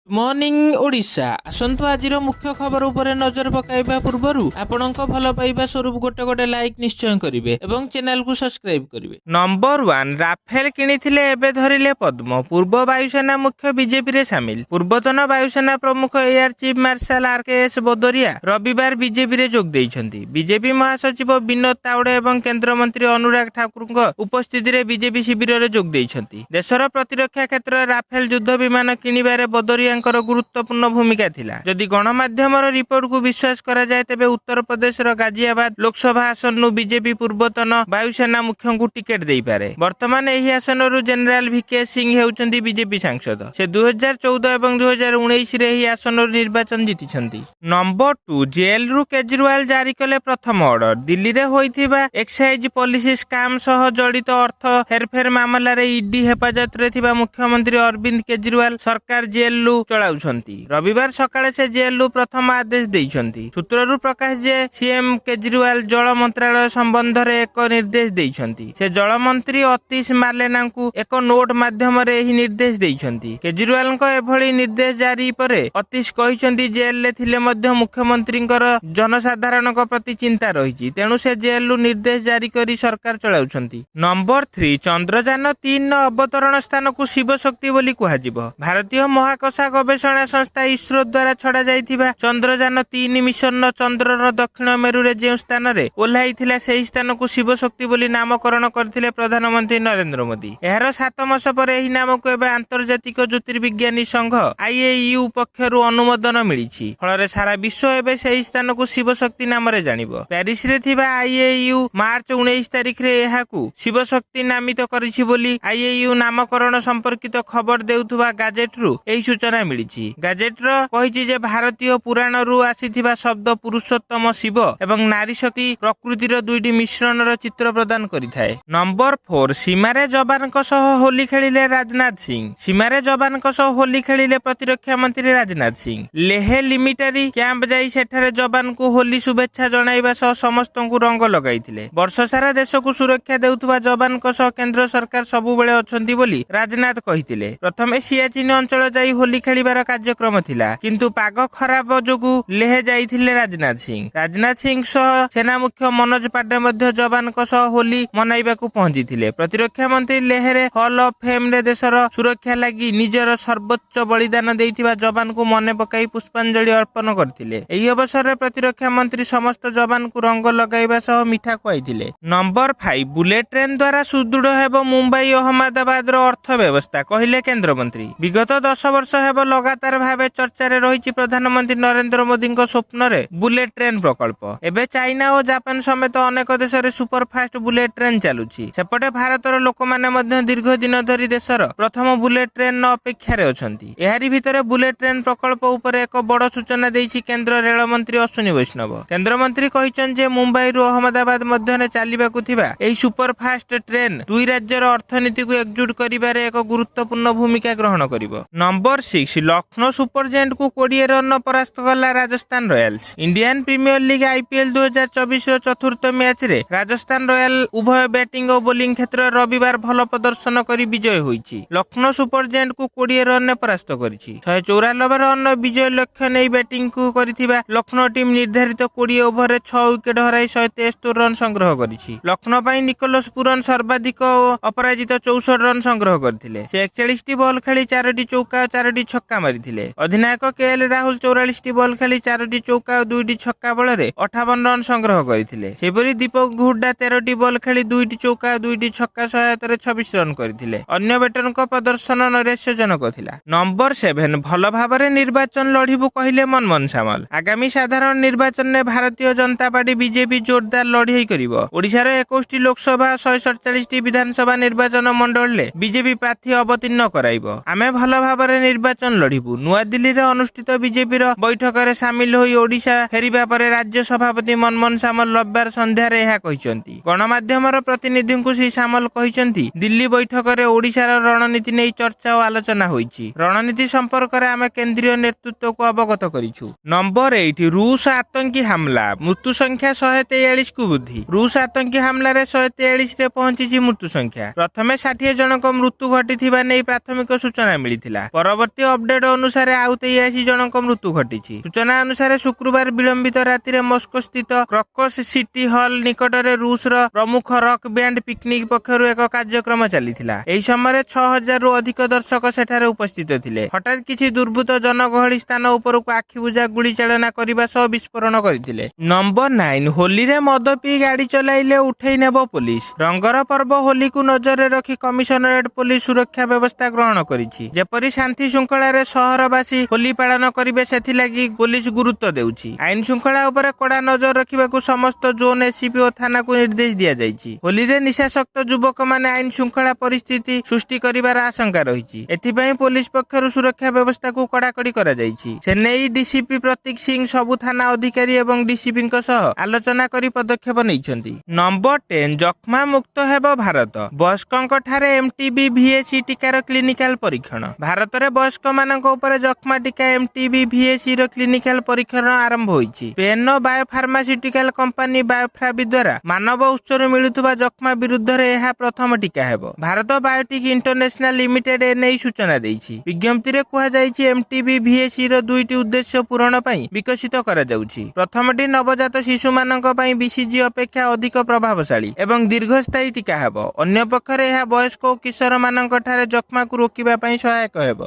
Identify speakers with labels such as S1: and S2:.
S1: Morning Odisha आसंतु आजिर मुख्य खबर उपरे नजर पकाइबा पूर्वरु आपणक भल पाइबा स्वरूप गोटे गोटे लाइक निश्चय करिवे एवं चैनल को सब्सक्राइब करिवे। नंबर 1 राफेल किनिथिले एबे धरिले पद्म। पूर्व वायुसेना मुख्य बीजेपी रे शामिल। पूर्वतन वायुसेना प्रमुख air chief marshal RKS Bhadauria रविवार बीजेपी रे जोग दैछंती। बीजेपी महासचिव विनोद तावड़े एवं केंद्र मंत्री अनुराग ठाकुरଙ୍କ उपस्थिति रे बीजेपी शिविर रे जोग दैछंती। देशर प्रतिरक्षा क्षेत्र राफेल युद्ध विमान किनिबारे भदौरिया गुरुत्वपूर्ण भूमिका थिला। जदि गणमाध्यम रिपोर्ट को विश्वास करा जाए तेबे उत्तर प्रदेश गाजियाबाद लोकसभा आसन बीजेपी पूर्वतन वायुसेना मुख्य को टिकेट दे पारे। वर्तमान एही आसन जनरल वीके सिंह हेउचंती बीजेपी सांसद। से 2014 और 2019 रे एही आसन निर्वाचन जीतिछंती। नंबर 2 जेल रु केजरीवाल जारी कले प्रथम ऑर्डर। दिल्ली रे होइथिबा एक्साइज पॉलिसी स्कैम सह जड़ित अर्थ हेरफेर मामला रे ईडी हेफाजत रे थिबा मुख्यमंत्री अरविंद केजरीवाल सरकार जेल चलाउछंती। रविवार सकाळे से जेल प्रथम आदेश देइछंती। सूत्ररु प्रकाश जे सीएम केजरीवाल जल मंत्रालय संबंध रे एक निर्देश देइछंती। से जल मंत्री अतीश मार्लेना को एक नोट माध्यम रे एही निर्देश देइछंती। केजरीवाल को एभली निर्देश जारी परे अतीश कहिछंती जेल ले थिले मध्य मुख्यमंत्रींकर जनसाधारण प्रति चिंता रहिछि, तेणु से जेल निर्देश जारी करी सरकार चलाउछंती। नंबर 3 चंद्रयान 3 अवतरण स्थान को शिव शक्ति बोली कुहाजिबो। भारतीय महाकाश गवेषणा संस्था इसरो द्वारा छड़ा जाइथिबा चंद्रयान 3 मिशन चंद्रर दक्षिण मेरु रे जे स्थान रे ओल्हाइथिला सेही स्थान को शिव शक्ति बोली नामकरण करथिले प्रधानमंत्री नरेंद्र मोदी। एहार 7 मास पर एही नाम को एबे अंतर्जातिक ज्योतिर्विज्ञानी संघ आईएयू पक्षरु अनुमोदन मिलिछि। फଳରେ सारा विश्व एबे सेही स्थान को शिव शक्ति नाम रे जानिबो। पेरिस रे थिबा आईएयू मार्च 19 तारिख रे एहाकू शिव शक्ति नामित करिछि बोली आईएयू नामकरण संपर्कित खबर देउथुबा गाजेट रु एही सूचना मिलिछि। गाजेट रो कहिछि जे भारतीय पुराण रु आसीथिबा शब्द पुरुषोत्तम शिव एवं नारी शक्ति प्रकृतिर दुईटी मिश्रण रो चित्र प्रदान करिथाय। नंबर 4 सीमारे जवानक सह होली खेलिले राजनाथ सिंह। सीमारे जवानक सह होली खेलिले प्रतिरक्षा मंत्री राजनाथ सिंह। लेह लिमिटारी कैंप जाई सेठारे जवान को होली शुभेच्छा जणाइबा सह समस्तଙ୍କୁ रंग लगाइथिले। वर्ष सारा देश को सुरक्षा देउथुबा जवानक सह केंद्र सरकार सबु बेले अछंती बोली राजनाथ कहिथिले। प्रथमे सियाचिन अंचल जाई होली खेलिबार कार्यक्रम थिला, किंतु पाग खराब जोगु लेह जाइथिले राजनाथ सिंह। राजनाथ सिंह सह सेना मुख्य मनोज पांडे मध्य जवानक सह होली मनाइबाकू पहुंचीथिले। प्रतिरक्षा मंत्री लेहरे हॉल ऑफ फेम रे देशर सुरक्षा लागि निजर सर्वोच्च बलिदान देइथिबा जवान को मने पकाई पुष्पांजलि अर्पण करथिले। एही अवसर रे प्रतिरक्षा मंत्री समस्त जवान को रंग लगाइबा सह मिठा खुआइथिले। नंबर 5 बुलेट ट्रेन द्वारा सुदृढ़ हेबो मुंबई अहमदाबाद रो अर्थ व्यवस्था कहिले केंद्र मंत्री। विगत 10 वर्ष हेबो लगातार भावे चर्चा रे रहिछि प्रधानमंत्री नरेंद्र मोदी स्वप्न रे बुलेट ट्रेन प्रकल्प। एबे चाइना और जापान समेत अनेक देश रे सुपरफास्ट बुलेट ट्रेन चालुछि। सेपटे भारतर लोक माने मध्य दीर्घ दिन धरी देशर प्रथम बुलेट ट्रेन अपेक्षा रे अछंती। एहारी भितरे बुलेट ट्रेन प्रकल्प उपरे एक बड़ सूचना देइछि केंद्र रेल मंत्री अश्विनी वैष्णव। केंद्र मंत्री कहिछन जे मुंबई रु अहमदाबाद मध्य ने चालिबाकू थिबा एही सुपरफास्ट ट्रेन दुई राज्यर अर्थनीति को एकजुट करिबारे एक गुरुत्वपूर्ण भूमिका ग्रहण करिवो। नंबर 6 लखनऊ सुपर जायंट को 20 रन परास्त कला Rajasthan Royals. Indian Premier League IPL 2024 रो चतुर्थ मैच रे राजस्थान रॉयल उभय बैटिंग और बोलिंग क्षेत्र रविवार भल प्रदर्शन करी विजय होईछि। लखनऊ सुपर जायंट को 20 रन ने परास्त करिछि। 194 रन विजय लक्ष्य नै बैटिंग को करिथिबा लखनऊ टीम निर्धारित 20 ओवर रे 6 विकेट हराई 173 रन संग्रह करिछि। लखनऊ पई निकोलस पुरन सर्वाधिक अपराजित 64 रन संग्रह करथिले। से 41 टी बॉल खेली 4टी चौका 4टी छक्का मारिथिले। अधिनायक केएल राहुल 44 टी बॉल खेली 4टी चौका और 2टी छक्का बଳରେ 58 रन संग्रह करथिले। सेपरि दीपक हुड्डा 13टी बॉल खेली 2टी चौका 2टी छक्का सहायताରେ 26 रन करथिले। अन्य बैटरଙ୍କ प्रदर्शन नैराश्यजनक थिला। नंबर 7 भल भाबरे निर्वाचन लढिबु कहिले मनमोहन सामल। आगामी साधारण निर्वाचन ने भारतीय जनता पार्टी बीजेपी जोरदार लढाई करिवो। ओडिसा रे 21 लोकसभा 147 विधानसभा निर्वाचन मंडल ले बीजेपी प्रार्थी अवतीर्ण कराइबो। आमे भल भाबरे निर्वाचन लढिबु। नुआ दिल्ली रे अनुष्ठित बीजेपी रो बैठक रे शामिल होई ओडिसा फेरिबा परे राज्य सभापति मनमोहन सामल रविवार संध्या रे एहा कहिसंती। गणमाध्यम रो प्रतिनिधि को श्री सामल कहिसंती दिल्ली बैठक रे ओडिसा रो रणनीति नै चर्चा और आलोचना होईछि। रणनीति संपर्क रे आमे केंद्रीय नेतृत्व को अवगत करिछु। नंबर 8 रूस आतंकी हमला मृत्यु संख्या 143 को वृद्धि। रूस आतंकी हमला रे 143 रे पहुंची मृत्यु संख्या। प्रथमे 60 जनक मृत्यु घटिथिबा नै प्राथमिक सूचना मिलिथिला। परवर्ती ଅପଡେଟ୍ ଅନୁସାରେ ଆଉ 83 ଜଣଙ୍କ ମୃତ୍ୟୁ ଘଟିଛି। ସୂଚନା ଅନୁସାରେ ଶୁକ୍ରବାର ବିଳମ୍ବିତ ରାତିରେ ମସ୍କୋ ସ୍ଥିତ କ୍ରକୋସ୍ ସିଟି ହଲ୍ ନିକଟରେ ରୁଷର ପ୍ରମୁଖ ରକ୍ ବ୍ୟାଣ୍ଡ ପିକନିକ୍ ପକ୍ଷରୁ ଏକ କାର୍ଯ୍ୟକ୍ରମ ଚାଲିଥିଲା। ଏହି ସମୟରେ 6000ରୁ ଅଧିକ ଦର୍ଶକ ସେଠାରେ ଉପସ୍ଥିତ ଥିଲେ। ହଠାତ୍ କିଛି ଦୁର୍ବୃତ୍ତ ଜନଗହଳି ସ୍ଥାନ ଉପରକୁ ଆଖିବୁଜା ଗୁଳି ଚାଳନା କରିବା ସହ ବିସ୍ଫୋରଣ କରିଥିଲେ। ନମ୍ବର 9 ହୋଲିରେ ମଦ ପିଇ ଗାଡ଼ି ଚଲାଇଲେ ଉଠେଇ ନେବ ପୋଲିସ। ରଙ୍ଗର ପର୍ବ ହୋଲିକୁ ନଜରରେ ରଖି କମିଶନରେଟ୍ ପୋଲିସ ସୁରକ୍ଷା ବ୍ୟବସ୍ଥା ଗ୍ରହଣ କରିଛି। ଯେପରି ଶାନ୍ତି ଶୃଙ୍ଖଳାରେ ସହରବାସୀ ହୋଲି ପାଳନ କରିବେ ସେଥିଲାଗି ପୋଲିସ ଗୁରୁତ୍ୱ ଦେଉଛି। ଆଇନ ଶୃଙ୍ଖଳା ଉପରେ କଡ଼ା ନଜର ରଖିବାକୁ ସମସ୍ତ ଜୋନ୍ ଏସିପି ଓ ଥାନାକୁ ନିର୍ଦ୍ଦେଶ ଦିଆଯାଇଛି। ହୋଲିରେ ନିଶାସକ୍ତ ଯୁବକମାନେ ଆଇନ ଶୃଙ୍ଖଳା ପରିସ୍ଥିତି ସୃଷ୍ଟି କରିବାର ଆଶଙ୍କା ରହିଛି। ଏଥିପାଇଁ ପୋଲିସ ପକ୍ଷରୁ ସୁରକ୍ଷା ବ୍ୟବସ୍ଥାକୁ କଡ଼ାକଡ଼ି କରାଯାଇଛି। ସେନେଇ ଡିସିପି ପ୍ରତୀକ ସିଂ ସବୁ ଥାନା ଅଧିକାରୀ ଏବଂ ଡିସିପିଙ୍କ ସହ ଆଲୋଚନା କରି ପଦକ୍ଷେପ ନେଇଛନ୍ତି। ନମ୍ବର 10 ଯକ୍ଷ୍ମା ମୁକ୍ତ ହେବ ଭାରତ। ବୟସ୍କଙ୍କ ଠାରେ ଏମ୍ଟିବି ଭିଏସି ଟିକାର କ୍ଲିନିକାଲ ପରୀକ୍ଷଣ। ଭାରତରେ ବୟସ୍କମାନଙ୍କ ଉପରେ ଯକ୍ଷ୍ମା ଟିକା ଏମ୍ଟିବି ଭିଏସି ର କ୍ଲିନିକାଲ ପରୀକ୍ଷଣ ଆରମ୍ଭ ହୋଇଛି। ସ୍ପେନ୍ର ବାୟୋଫାର୍ମାସ୍ୟୁଟିକାଲ କମ୍ପାନୀ ବାୟୋଫ୍ରାବି ଦ୍ୱାରା ମାନବ ଉତ୍ସରୁ ମିଳୁଥିବା ଯକ୍ଷ୍ମା ବିରୁଦ୍ଧରେ ଏହା ପ୍ରଥମ ଟିକା ହେବ। ଭାରତ ବାୟୋଟିକ୍ ଇଣ୍ଟରନ୍ୟାସନାଲ ଲିମିଟେଡ୍ ଏନେଇ ସୂଚନା ଦେଇଛି। ବିଜ୍ଞପ୍ତିରେ କୁହାଯାଇଛି ଏମ୍ଟିବି ଭିଏସି ର ଦୁଇଟି ଉଦ୍ଦେଶ୍ୟ ପୂରଣ ପାଇଁ ବିକଶିତ କରାଯାଉଛି। ପ୍ରଥମଟି ନବଜାତ ଶିଶୁମାନଙ୍କ ପାଇଁ ବିସିଜି ଅପେକ୍ଷା ଅଧିକ ପ୍ରଭାବଶାଳୀ ଏବଂ ଦୀର୍ଘସ୍ଥାୟୀ ଟିକା ହେବ। ଅନ୍ୟପକ୍ଷରେ ଏହା ବୟସ୍କ ଓ କିଶୋରମାନଙ୍କ ଠାରେ ଯକ୍ଷ୍ମାକୁ ରୋକିବା ପାଇଁ ସହାୟକ ହେବ।